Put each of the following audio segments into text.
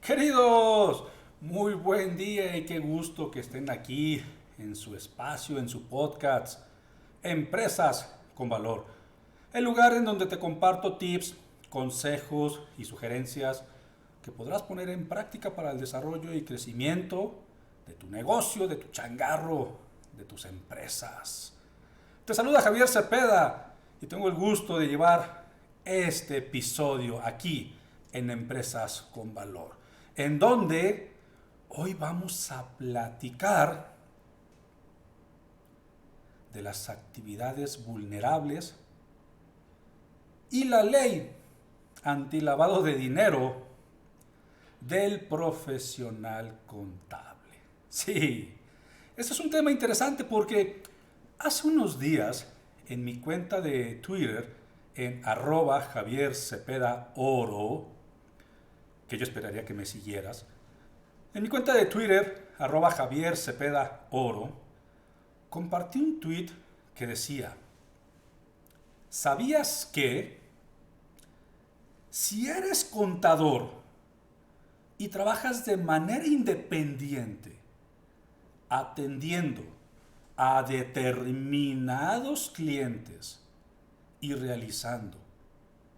Queridos, muy buen día y qué gusto que estén aquí en su espacio, en su podcast, Empresas con Valor. El lugar en donde te comparto tips, consejos y sugerencias que podrás poner en práctica para el desarrollo y crecimiento de tu negocio, de tu changarro, de tus empresas. Te saluda Javier Cepeda y tengo el gusto de llevar este episodio aquí en Empresas con Valor, en donde hoy vamos a platicar de las actividades vulnerables y la ley antilavado de dinero del profesional contable. Sí, este es un tema interesante porque hace unos días en mi cuenta de Twitter, en @Javier Cepeda Oro, que yo esperaría que me siguieras, en mi cuenta de Twitter, @Javier Cepeda Oro, compartí un tweet que decía: ¿sabías que si eres contador y trabajas de manera independiente, atendiendo a determinados clientes y realizando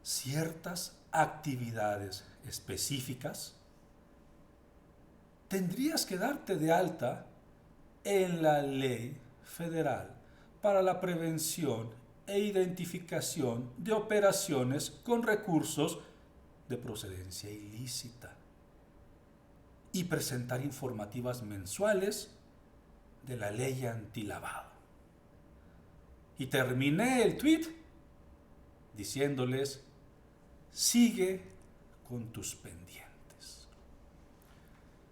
ciertas actividades específicas, tendrías que darte de alta en la ley federal para la prevención e identificación de operaciones con recursos de procedencia ilícita y presentar informativas mensuales de la ley antilavado? Y terminé el tweet diciéndoles: sigue con tus pendientes.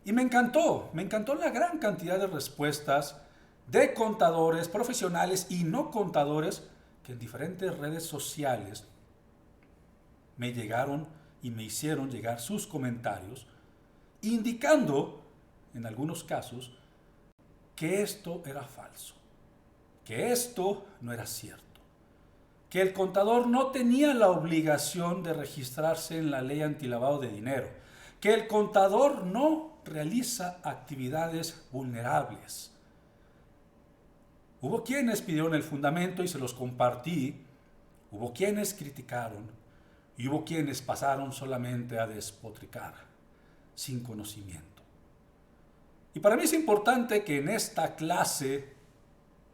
Y me encantó la gran cantidad de respuestas de contadores profesionales y no contadores que en diferentes redes sociales me llegaron y me hicieron llegar sus comentarios, indicando en algunos casos que esto era falso, que esto no era cierto, que el contador no tenía la obligación de registrarse en la ley antilavado de dinero, que el contador no realiza actividades vulnerables. Hubo quienes pidieron el fundamento y se los compartí, hubo quienes criticaron y hubo quienes pasaron solamente a despotricar, sin conocimiento. Y para mí es importante que en esta clase,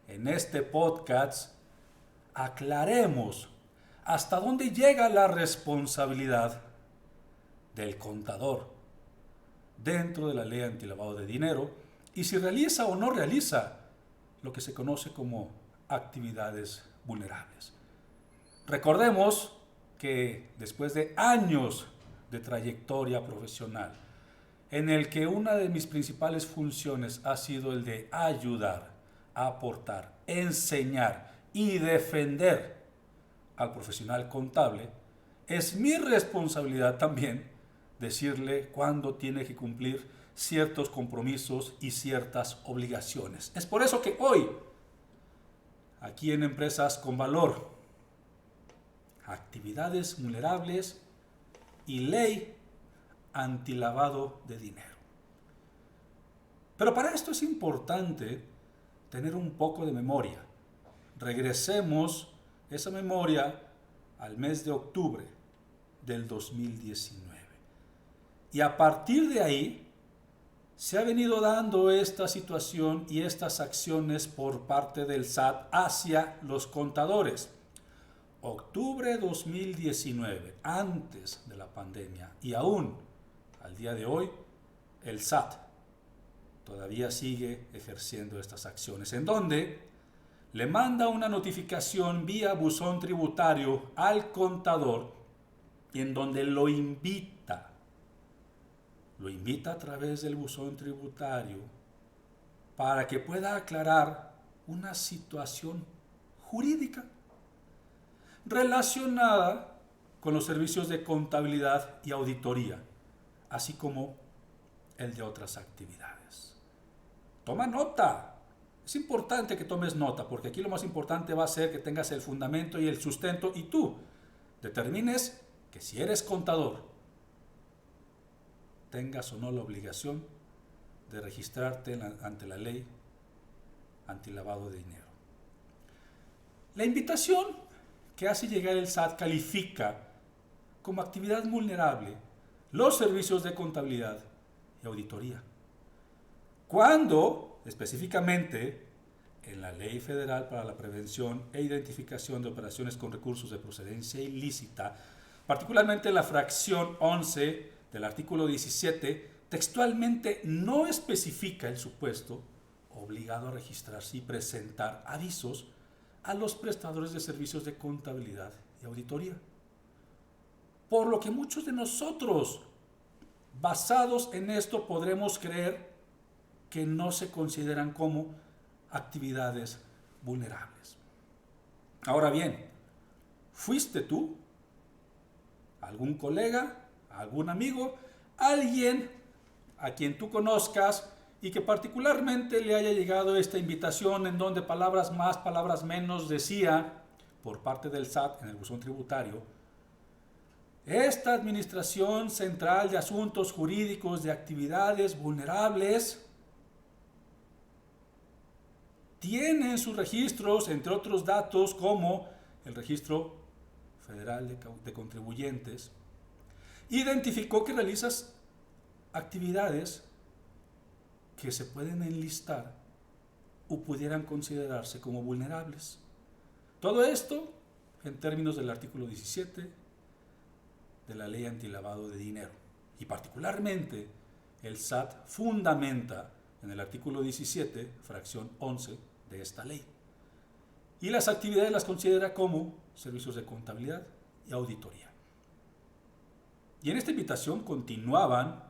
en este podcast, aclaremos hasta dónde llega la responsabilidad del contador dentro de la ley antilavado de dinero y si realiza o no realiza lo que se conoce como actividades vulnerables. Recordemos que después de años de trayectoria profesional, en el que una de mis principales funciones ha sido el de ayudar, aportar, enseñar y defender al profesional contable, es mi responsabilidad también decirle cuándo tiene que cumplir ciertos compromisos y ciertas obligaciones. Es por eso que hoy, aquí en Empresas con Valor, actividades vulnerables y ley antilavado de dinero. Pero para esto es importante tener un poco de memoria. Regresemos esa memoria al mes de octubre del 2019. Y a partir de ahí se ha venido dando esta situación y estas acciones por parte del SAT hacia los contadores. Octubre 2019, antes de la pandemia, y aún al día de hoy, el SAT todavía sigue ejerciendo estas acciones, en donde le manda una notificación vía buzón tributario al contador y en donde lo invita a través del buzón tributario para que pueda aclarar una situación jurídica relacionada con los servicios de contabilidad y auditoría, así como el de otras actividades. Toma nota. Es importante que tomes nota, porque aquí lo más importante va a ser que tengas el fundamento y el sustento y tú determines que si eres contador tengas o no la obligación de registrarte ante la ley antilavado de dinero. La invitación que hace llegar el SAT califica como actividad vulnerable los servicios de contabilidad y auditoría, cuando específicamente en la Ley Federal para la Prevención e Identificación de Operaciones con Recursos de Procedencia Ilícita, particularmente la fracción 11 del artículo 17, textualmente no especifica el supuesto obligado a registrarse y presentar avisos a los prestadores de servicios de contabilidad y auditoría. Por lo que muchos de nosotros, basados en esto, podremos creer que no se consideran como actividades vulnerables. Ahora bien, ¿fuiste tú, algún colega, algún amigo, alguien a quien tú conozcas y que particularmente le haya llegado esta invitación en donde palabras más, palabras menos decía por parte del SAT en el buzón tributario: esta Administración Central de Asuntos Jurídicos de Actividades Vulnerables tiene en sus registros, entre otros datos, como el Registro Federal de Contribuyentes, identificó que realizas actividades que se pueden enlistar o pudieran considerarse como vulnerables. Todo esto en términos del artículo 17 de la Ley Antilavado de Dinero. Y particularmente el SAT fundamenta en el artículo 17, fracción 11 de esta ley. Y las actividades las considera como servicios de contabilidad y auditoría. Y en esta invitación continuaban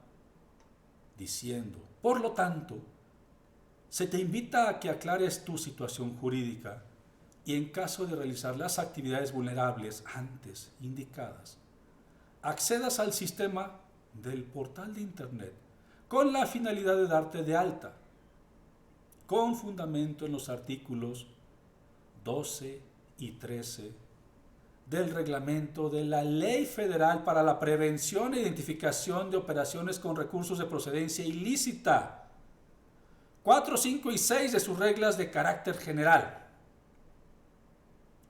diciendo: por lo tanto, se te invita a que aclares tu situación jurídica y en caso de realizar las actividades vulnerables antes indicadas, accedas al sistema del portal de Internet con la finalidad de darte de alta, con fundamento en los artículos 12 y 13 del reglamento de la Ley Federal para la Prevención e Identificación de Operaciones con Recursos de Procedencia Ilícita, 4, 5 y 6 de sus reglas de carácter general,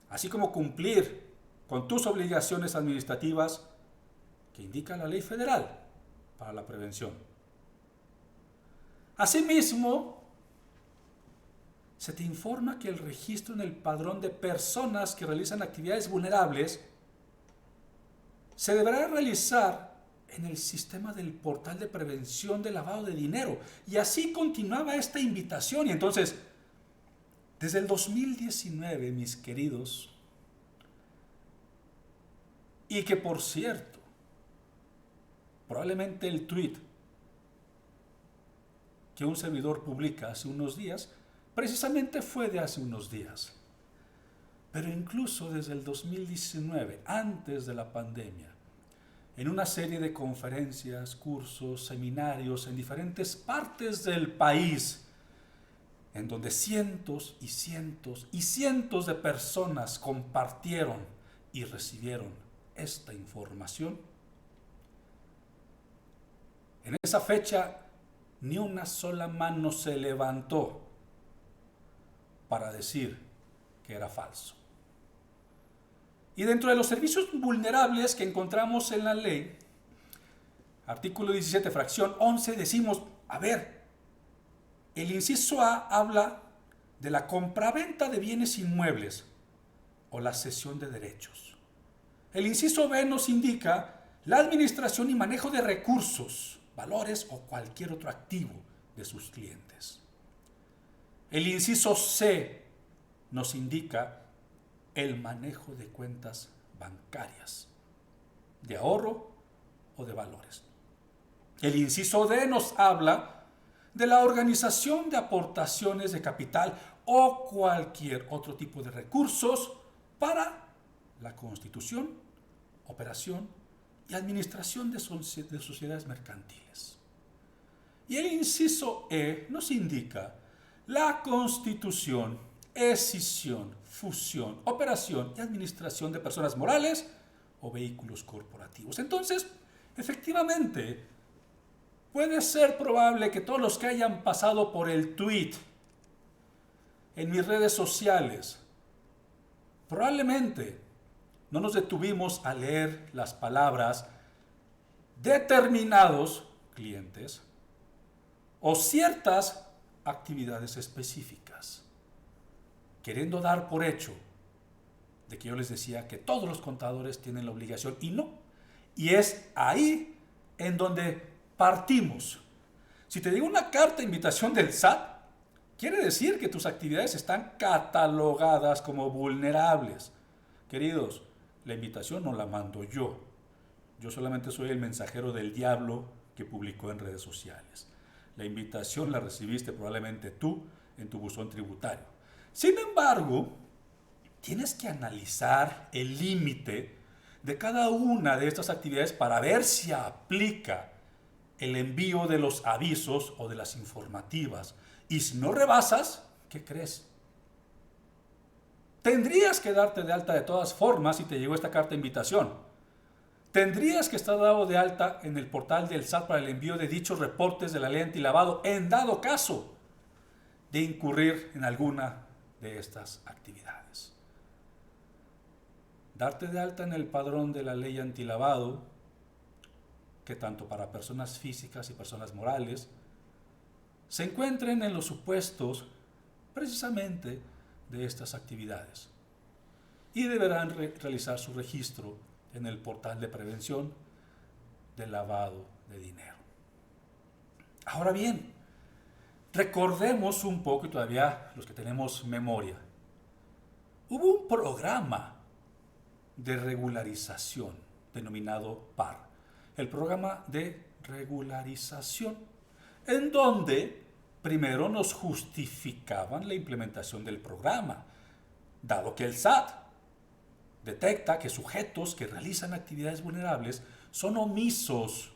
así como cumplir con tus obligaciones administrativas que indica la Ley Federal para la prevención. Asimismo, se te informa que el registro en el padrón de personas que realizan actividades vulnerables se deberá realizar en el sistema del portal de prevención de lavado de dinero. Y así continuaba esta invitación. Y entonces, desde el 2019, mis queridos, y que por cierto, probablemente el tweet que un servidor publica hace unos días, precisamente fue de hace unos días. Pero incluso desde el 2019, antes de la pandemia, en una serie de conferencias, cursos, seminarios en diferentes partes del país, en donde cientos y cientos y cientos de personas compartieron y recibieron esta información, en esa fecha ni una sola mano se levantó para decir que era falso. Y dentro de los servicios vulnerables que encontramos en la ley, artículo 17, fracción 11, decimos, a ver, el inciso A habla de la compraventa de bienes inmuebles o la cesión de derechos. El inciso B nos indica la administración y manejo de recursos, valores o cualquier otro activo de sus clientes. El inciso C nos indica el manejo de cuentas bancarias, de ahorro o de valores. El inciso D nos habla de la organización de aportaciones de capital o cualquier otro tipo de recursos para la constitución, operación y administración de sociedades mercantiles. Y el inciso E nos indica la constitución, escisión, fusión, operación y administración de personas morales o vehículos corporativos. Entonces, efectivamente, Puede ser probable que todos los que hayan pasado por el tweet en mis redes sociales, probablemente no nos detuvimos a leer las palabras determinados clientes o ciertas actividades específicas, queriendo dar por hecho de que yo les decía que todos los contadores tienen la obligación y no. Y es ahí en donde partimos. Si te digo una carta de invitación del SAT, quiere decir que tus actividades están catalogadas como vulnerables. Queridos, la invitación no la mando yo. Yo solamente soy el mensajero del diablo que publicó en redes sociales. La invitación la recibiste probablemente tú en tu buzón tributario. Sin embargo, tienes que analizar el límite de cada una de estas actividades para ver si aplica el envío de los avisos o de las informativas. Y si no rebasas, ¿qué crees? Tendrías que darte de alta de todas formas si te llegó esta carta de invitación. Tendrías que estar dado de alta en el portal del SAT para el envío de dichos reportes de la ley antilavado en dado caso de incurrir en alguna de estas actividades. Darte de alta en el padrón de la ley antilavado, que tanto para personas físicas y personas morales, se encuentren en los supuestos precisamente de estas actividades y deberán realizar su registro en el portal de prevención del lavado de dinero. Ahora bien, recordemos un poco, y todavía los que tenemos memoria, hubo un programa de regularización denominado PAR, el programa de regularización, en donde primero nos justificaban la implementación del programa, dado que el SAT detecta que sujetos que realizan actividades vulnerables son omisos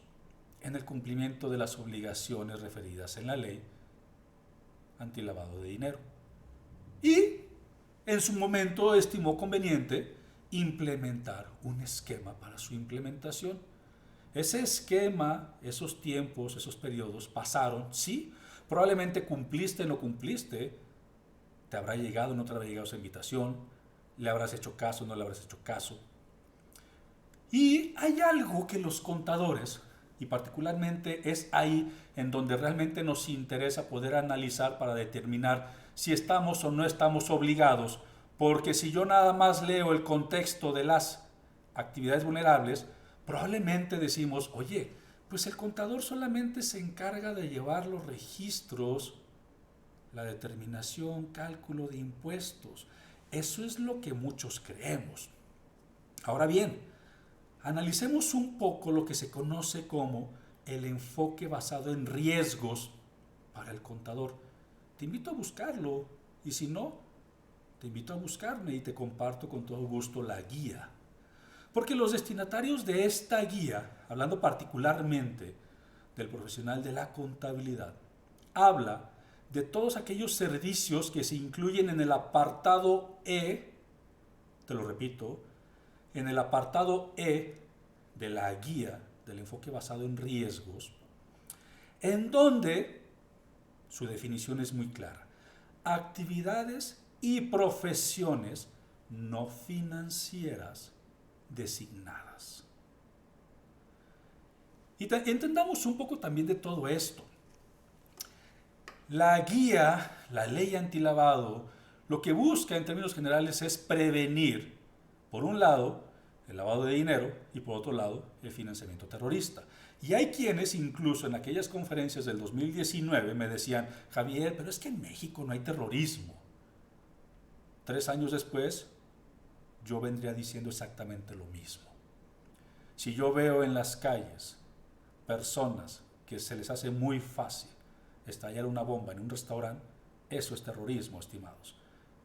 en el cumplimiento de las obligaciones referidas en la ley antilavado de dinero. Y en su momento estimó conveniente implementar un esquema para su implementación. Ese esquema, esos tiempos, esos periodos pasaron, sí, probablemente cumpliste o no cumpliste, te habrá llegado o no te habrá llegado esa invitación, le habrás hecho caso o no le habrás hecho caso. Y hay algo que los contadores, y particularmente es ahí en donde realmente nos interesa poder analizar para determinar si estamos o no estamos obligados, porque si yo nada más leo el contexto de las actividades vulnerables, probablemente decimos, oye, pues el contador solamente se encarga de llevar los registros, la determinación, cálculo de impuestos. Eso es lo que muchos creemos. Ahora bien, analicemos un poco lo que se conoce como el enfoque basado en riesgos para el contador. Te invito a buscarlo y si no, te invito a buscarme y te comparto con todo gusto la guía. Porque los destinatarios de esta guía, hablando particularmente del profesional de la contabilidad, habla de todos aquellos servicios que se incluyen en el apartado E, te lo repito, en el apartado E de la guía del enfoque basado en riesgos, en donde su definición es muy clara: actividades y profesiones no financieras designadas. Y entendamos un poco también de todo esto. La guía, la ley antilavado, lo que busca en términos generales es prevenir, por un lado, el lavado de dinero y por otro lado, el financiamiento terrorista. Y hay quienes incluso en aquellas conferencias del 2019 me decían, Javier, pero es que en México no hay terrorismo. 3 años después, yo vendría diciendo exactamente lo mismo. Si yo veo en las calles personas que se les hace muy fácil estallar una bomba en un restaurante, eso es terrorismo, estimados.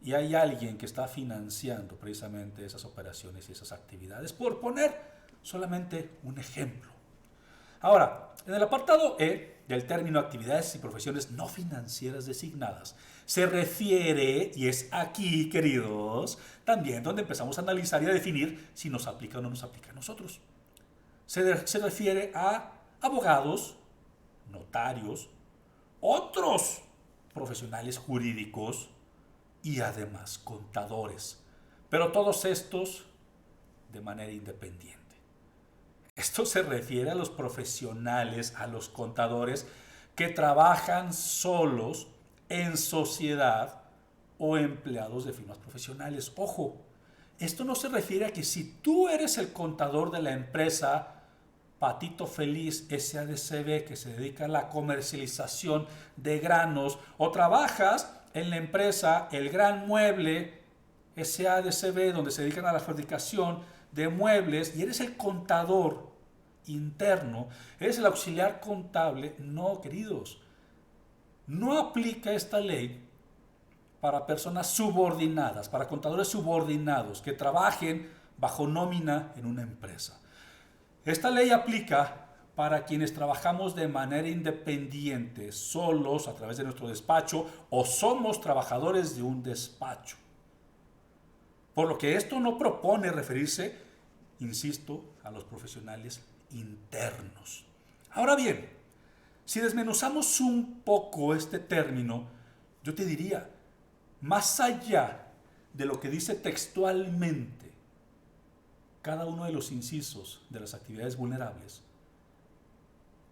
Y hay alguien que está financiando precisamente esas operaciones y esas actividades, por poner solamente un ejemplo. Ahora, en el apartado E del término actividades y profesiones no financieras designadas, se refiere, y es aquí, queridos, también donde empezamos a analizar y a definir si nos aplica o no nos aplica a nosotros. Se refiere a abogados, notarios, otros profesionales jurídicos y además contadores. Pero todos estos de manera independiente. Esto se refiere a los profesionales, a los contadores que trabajan solos en sociedad o empleados de firmas profesionales. Ojo, esto no se refiere a que si tú eres el contador de la empresa Patito Feliz SADCB, que se dedica a la comercialización de granos, o trabajas en la empresa El Gran Mueble SADCB, donde se dedican a la fabricación de muebles, y eres el contador interno, eres el auxiliar contable. No, queridos, no aplica esta ley para personas subordinadas, para contadores subordinados que trabajen bajo nómina en una empresa. Esta ley aplica para quienes trabajamos de manera independiente, solos a través de nuestro despacho, o somos trabajadores de un despacho. Por lo que esto no propone referirse, insisto, a los profesionales internos. Ahora bien, si desmenuzamos un poco este término, yo te diría, más allá de lo que dice textualmente cada uno de los incisos de las actividades vulnerables,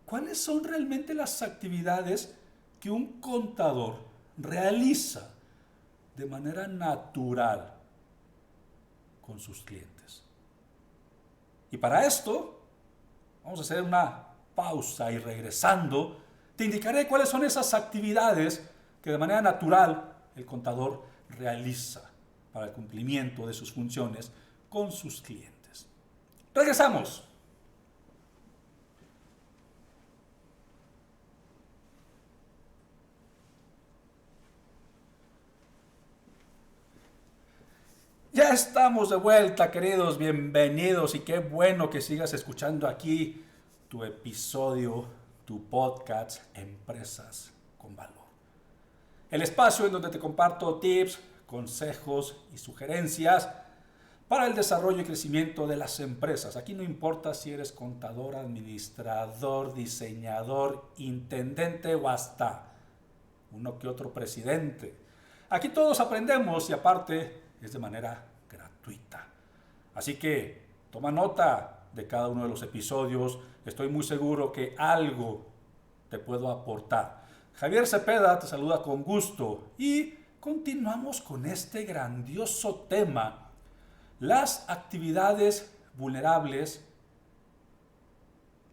¿cuáles son realmente las actividades que un contador realiza de manera natural con sus clientes? Y para esto, vamos a hacer una pausa y regresando, te indicaré cuáles son esas actividades que de manera natural el contador realiza para el cumplimiento de sus funciones con sus clientes. Regresamos. Ya estamos de vuelta, queridos, bienvenidos, y qué bueno que sigas escuchando aquí tu episodio, tu podcast Empresas con Valor. El espacio en donde te comparto tips, consejos y sugerencias para el desarrollo y crecimiento de las empresas. Aquí no importa si eres contador, administrador, diseñador, intendente o hasta uno que otro presidente. Aquí todos aprendemos y aparte es de manera gratuita. Así que toma nota de cada uno de los episodios. Estoy muy seguro que algo te puedo aportar. Javier Cepeda te saluda con gusto y continuamos con este grandioso tema: las actividades vulnerables,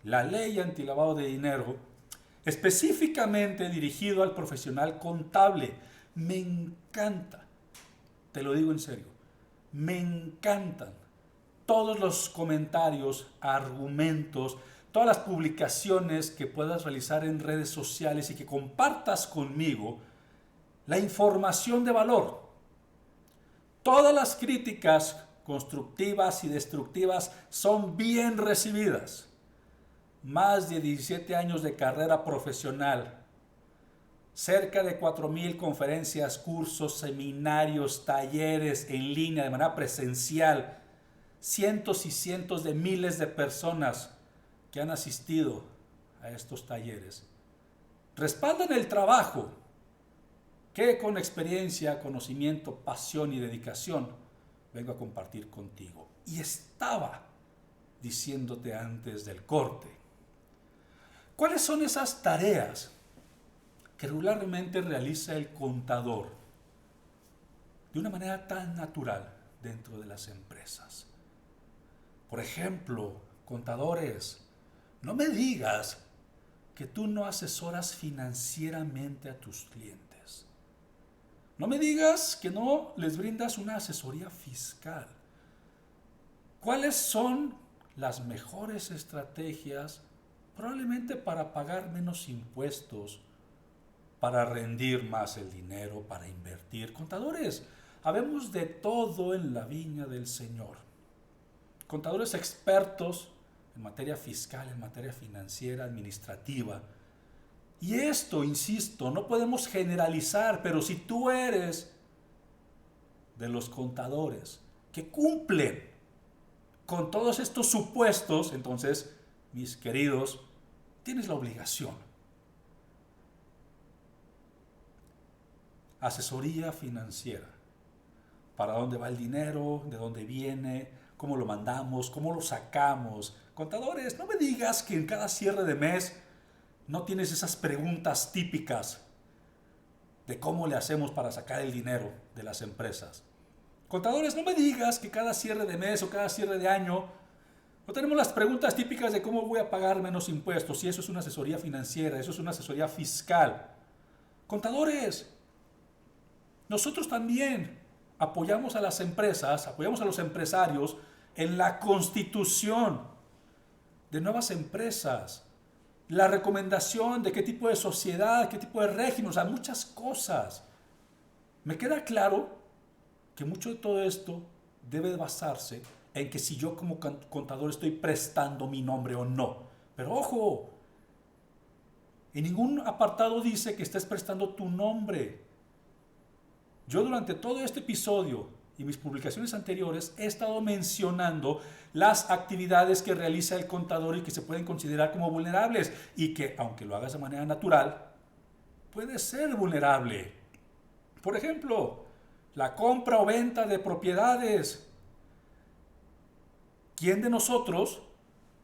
la ley antilavado de dinero, específicamente dirigido al profesional contable. Me encanta, te lo digo en serio, me encantan todos los comentarios, argumentos, todas las publicaciones que puedas realizar en redes sociales y que compartas conmigo la información de valor. Todas las críticas constructivas y destructivas son bien recibidas. Más de 17 años de carrera profesional, cerca de 4,000 conferencias, cursos, seminarios, talleres en línea de manera presencial, cientos y cientos de miles de personas que han asistido a estos talleres. Respaldan el trabajo que con experiencia, conocimiento, pasión y dedicación vengo a compartir contigo. Y estaba diciéndote antes del corte, ¿cuáles son esas tareas que regularmente realiza el contador de una manera tan natural dentro de las empresas? Por ejemplo, contadores, no me digas que tú no asesoras financieramente a tus clientes. No me digas que no les brindas una asesoría fiscal. ¿Cuáles son las mejores estrategias probablemente para pagar menos impuestos, para rendir más el dinero, para invertir? Contadores, habemos de todo en la viña del Señor. Contadores expertos en materia fiscal, en materia financiera, administrativa. Y esto, insisto, no podemos generalizar, pero si tú eres de los contadores que cumplen con todos estos supuestos, entonces, mis queridos, tienes la obligación asesoría financiera. ¿Para dónde va el dinero? ¿De dónde viene? ¿Cómo lo mandamos? ¿Cómo lo sacamos? Contadores, no me digas que en cada cierre de mes no tienes esas preguntas típicas de cómo le hacemos para sacar el dinero de las empresas. Contadores, no me digas que cada cierre de mes o cada cierre de año no tenemos las preguntas típicas de cómo voy a pagar menos impuestos. Si eso es una asesoría financiera, eso es una asesoría fiscal. Contadores, nosotros también apoyamos a las empresas, apoyamos a los empresarios en la constitución de nuevas empresas, la recomendación de qué tipo de sociedad, qué tipo de régimen, o sea, muchas cosas. Me queda claro que mucho de todo esto debe basarse en que si yo como contador estoy prestando mi nombre o no. Pero ojo, en ningún apartado dice que estés prestando tu nombre. Yo durante todo este episodio y mis publicaciones anteriores he estado mencionando las actividades que realiza el contador y que se pueden considerar como vulnerables y que, aunque lo hagas de manera natural, puede ser vulnerable. Por ejemplo, la compra o venta de propiedades. ¿Quién de nosotros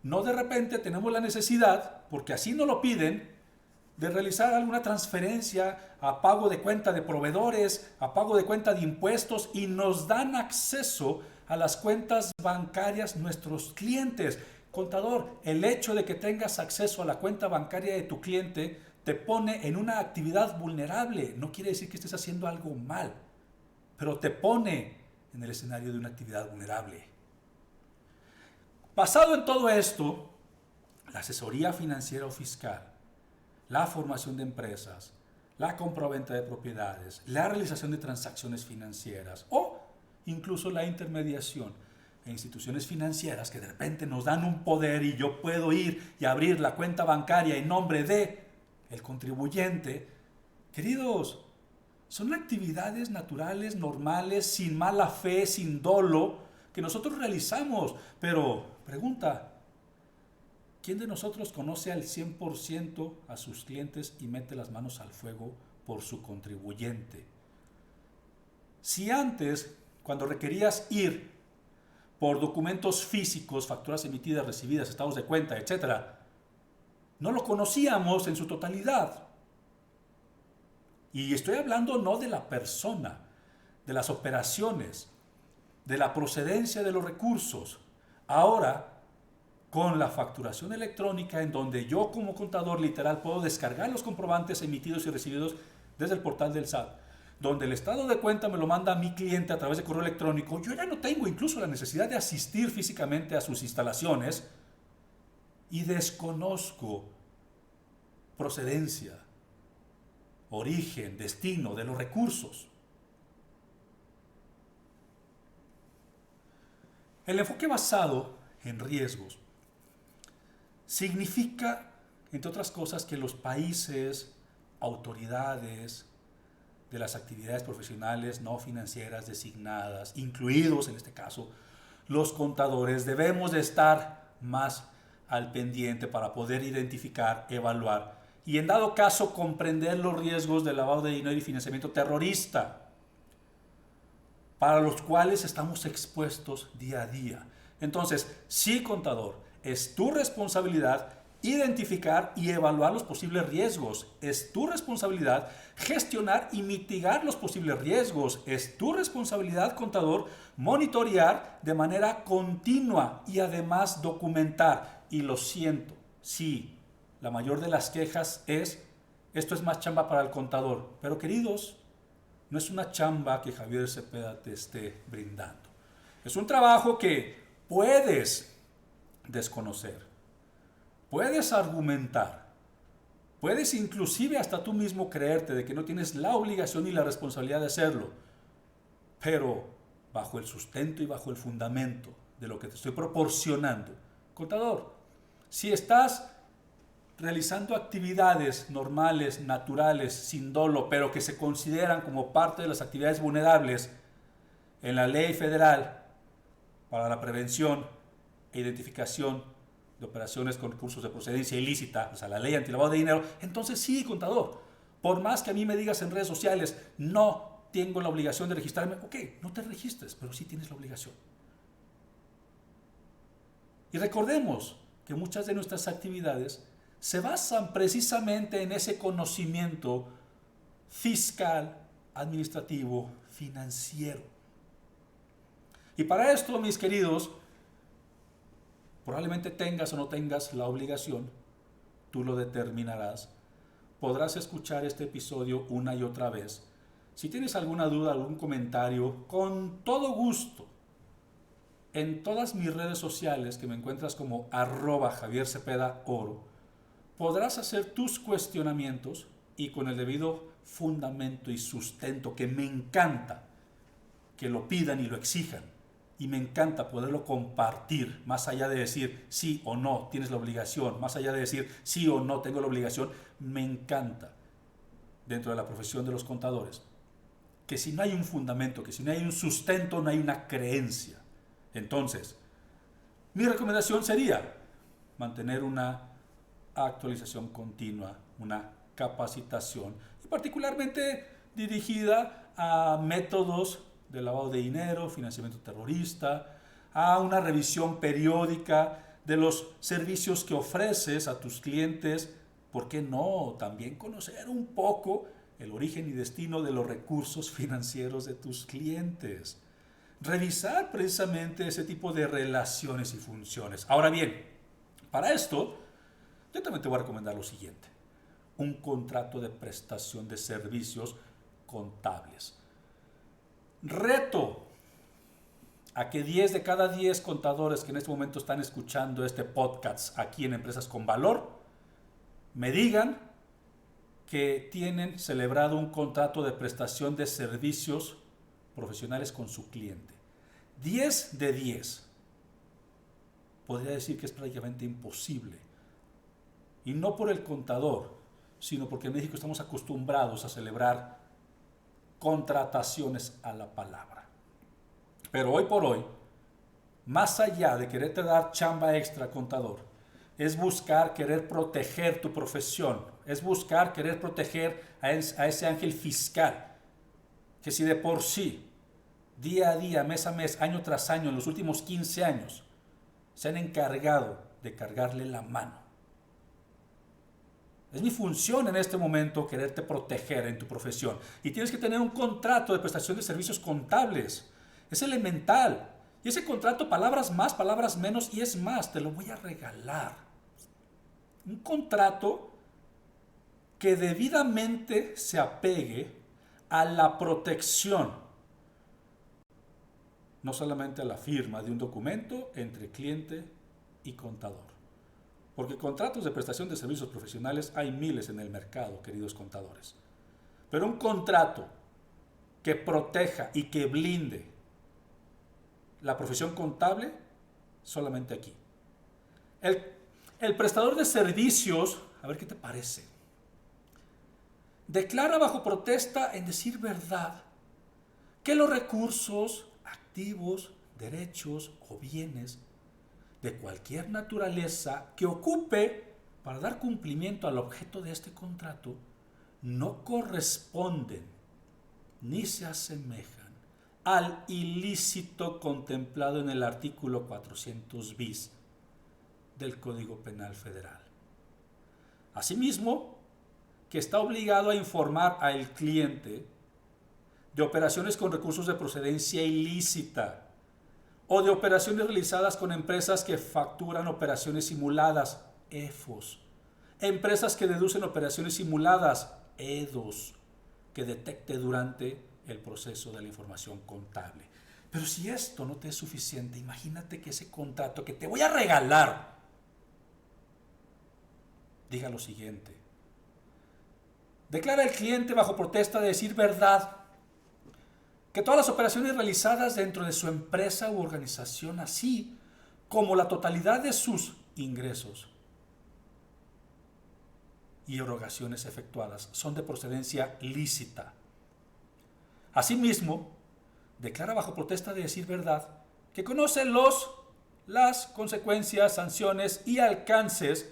no de repente tenemos la necesidad, porque así nos lo piden, de realizar alguna transferencia a pago de cuenta de proveedores, a pago de cuenta de impuestos y nos dan acceso a las cuentas bancarias nuestros clientes? Contador, el hecho de que tengas acceso a la cuenta bancaria de tu cliente te pone en una actividad vulnerable. No quiere decir que estés haciendo algo mal, pero te pone en el escenario de una actividad vulnerable. Basado en todo esto, la asesoría financiera o fiscal, la formación de empresas, la compra-venta de propiedades, la realización de transacciones financieras o incluso la intermediación en instituciones financieras que de repente nos dan un poder y yo puedo ir y abrir la cuenta bancaria en nombre de el contribuyente. Queridos, son actividades naturales, normales, sin mala fe, sin dolo, que nosotros realizamos. Pero, pregunta, ¿quién de nosotros conoce al 100% a sus clientes y mete las manos al fuego por su contribuyente? Si antes, cuando requerías ir por documentos físicos, facturas emitidas, recibidas, estados de cuenta, etc., no lo conocíamos en su totalidad. Y estoy hablando no de la persona, de las operaciones, de la procedencia de los recursos. Ahora, con la facturación electrónica, en donde yo como contador literal puedo descargar los comprobantes emitidos y recibidos desde el portal del SAT, donde el estado de cuenta me lo manda a mi cliente a través de correo electrónico, yo ya no tengo incluso la necesidad de asistir físicamente a sus instalaciones y desconozco procedencia, origen, destino de los recursos. El enfoque basado en riesgos significa, entre otras cosas, que los países, autoridades de las actividades profesionales no financieras designadas, incluidos en este caso los contadores, debemos de estar más al pendiente para poder identificar, evaluar y en dado caso comprender los riesgos de lavado de dinero y financiamiento terrorista, para los cuales estamos expuestos día a día. Entonces, sí, contador, es tu responsabilidad identificar y evaluar los posibles riesgos. Es tu responsabilidad gestionar y mitigar los posibles riesgos. Es tu responsabilidad, contador, monitorear de manera continua y además documentar. Y lo siento, sí, la mayor de las quejas es, esto es más chamba para el contador. Pero queridos, no es una chamba que Javier Cepeda te esté brindando. Es un trabajo que puedes desconocer, puedes argumentar, puedes inclusive hasta tú mismo creerte de que no tienes la obligación y la responsabilidad de hacerlo, pero bajo el sustento y bajo el fundamento de lo que te estoy proporcionando. Contador, si estás realizando actividades normales, naturales, sin dolo, pero que se consideran como parte de las actividades vulnerables en la ley federal para la prevención e identificación de operaciones con recursos de procedencia ilícita, o sea, la ley antilavado de dinero, entonces sí, contador, Por más que a mí me digas en redes sociales, no tengo la obligación de registrarme, ok, no te registres, pero sí tienes la obligación. Y recordemos que muchas de nuestras actividades se basan precisamente en ese conocimiento fiscal, administrativo, financiero. Y para esto, mis queridos, probablemente tengas o no tengas la obligación, tú lo determinarás. Podrás escuchar este episodio una y otra vez. Si tienes alguna duda, algún comentario, con todo gusto, en todas mis redes sociales, que me encuentras como @JavierCepedaOro, podrás hacer tus cuestionamientos y con el debido fundamento y sustento, que me encanta que lo pidan y lo exijan. Y me encanta poderlo compartir, más allá de decir sí o no, tienes la obligación, más allá de decir sí o no, tengo la obligación. Me encanta, dentro de la profesión de los contadores, que si no hay un fundamento, que si no hay un sustento, no hay una creencia. Entonces, mi recomendación sería mantener una actualización continua, una capacitación, y particularmente dirigida a métodos de lavado de dinero, financiamiento terrorista, a una revisión periódica de los servicios que ofreces a tus clientes. ¿Por qué no? También conocer un poco el origen y destino de los recursos financieros de tus clientes. Revisar precisamente ese tipo de relaciones y funciones. Ahora bien, para esto, yo también te voy a recomendar lo siguiente: un contrato de prestación de servicios contables. Reto a que 10 de cada 10 contadores que en este momento están escuchando este podcast aquí en Empresas con Valor me digan que tienen celebrado un contrato de prestación de servicios profesionales con su cliente. 10 de 10. Podría decir que es prácticamente imposible. Y no por el contador, sino porque en México estamos acostumbrados a celebrar contrataciones a la palabra. Pero hoy por hoy, más allá de quererte dar chamba extra, contador, es buscar querer proteger tu profesión, es buscar querer proteger a ese ángel fiscal, que si de por sí, día a día, mes a mes, año tras año, en los últimos 15 años, se han encargado de cargarle la mano. Es mi función en este momento quererte proteger en tu profesión. Y tienes que tener un contrato de prestación de servicios contables. Es elemental. Y ese contrato, palabras más, palabras menos, y es más, te lo voy a regalar. Un contrato que debidamente se apegue a la protección, no solamente a la firma de un documento entre cliente y contador. Porque contratos de prestación de servicios profesionales hay miles en el mercado, queridos contadores. Pero un contrato que proteja y que blinde la profesión contable, solamente aquí. El prestador de servicios, a ver qué te parece, declara bajo protesta en decir verdad que los recursos, activos, derechos o bienes de cualquier naturaleza que ocupe para dar cumplimiento al objeto de este contrato no corresponden ni se asemejan al ilícito contemplado en el artículo 400 bis del Código Penal Federal. Asimismo, que está obligado a informar al cliente de operaciones con recursos de procedencia ilícita o de operaciones realizadas con empresas que facturan operaciones simuladas, EFOS, empresas que deducen operaciones simuladas, EDOS, que detecte durante el proceso de la información contable. Pero si esto no te es suficiente, imagínate que ese contrato que te voy a regalar diga lo siguiente: declara al cliente bajo protesta de decir verdad que todas las operaciones realizadas dentro de su empresa u organización, así como la totalidad de sus ingresos y erogaciones efectuadas, son de procedencia lícita. Asimismo, declara bajo protesta de decir verdad que conoce las consecuencias, sanciones y alcances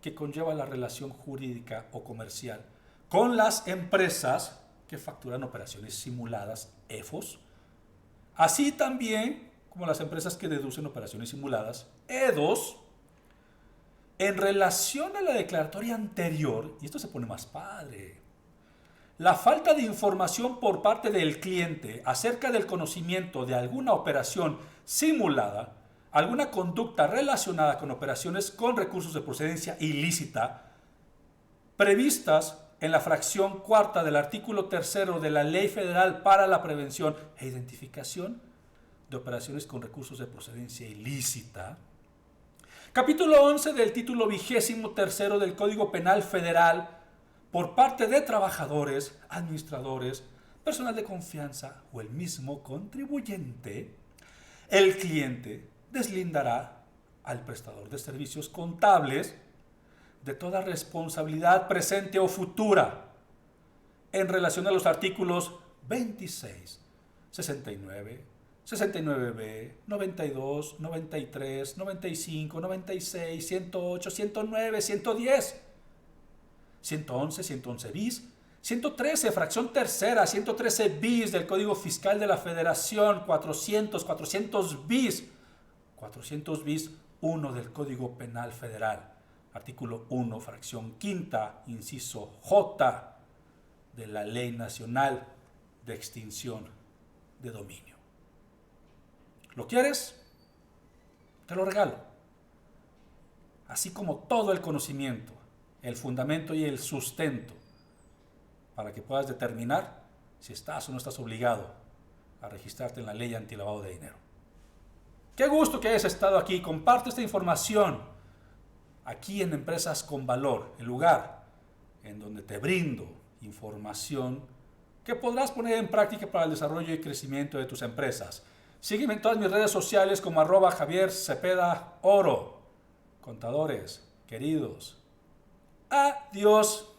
que conlleva la relación jurídica o comercial con las empresas que facturan operaciones simuladas, EFOS, así también como las empresas que deducen operaciones simuladas, EDOS, en relación a la declaratoria anterior, y esto se pone más padre, la falta de información por parte del cliente acerca del conocimiento de alguna operación simulada, alguna conducta relacionada con operaciones con recursos de procedencia ilícita, previstas en la fracción cuarta del artículo tercero de la Ley Federal para la Prevención e Identificación de Operaciones con Recursos de Procedencia Ilícita, capítulo 11 del título 23 del Código Penal Federal, por parte de trabajadores, administradores, personal de confianza o el mismo contribuyente, el cliente deslindará al prestador de servicios contables de toda responsabilidad presente o futura en relación a los artículos 26, 69, 69b, 92, 93, 95, 96, 108, 109, 110, 111, 111 bis, 113, fracción tercera, 113 bis del Código Fiscal de la Federación, 400, 400 bis, 400 bis 1 del Código Penal Federal, artículo 1, fracción quinta, inciso J de la Ley Nacional de Extinción de Dominio. ¿Lo quieres? Te lo regalo. Así como todo el conocimiento, el fundamento y el sustento para que puedas determinar si estás o no estás obligado a registrarte en la ley antilavado de dinero. Qué gusto que hayas estado aquí. Comparte esta información aquí en Empresas con Valor, el lugar en donde te brindo información que podrás poner en práctica para el desarrollo y crecimiento de tus empresas. Sígueme en todas mis redes sociales como @JavierCepeda Oro. Contadores, queridos, adiós.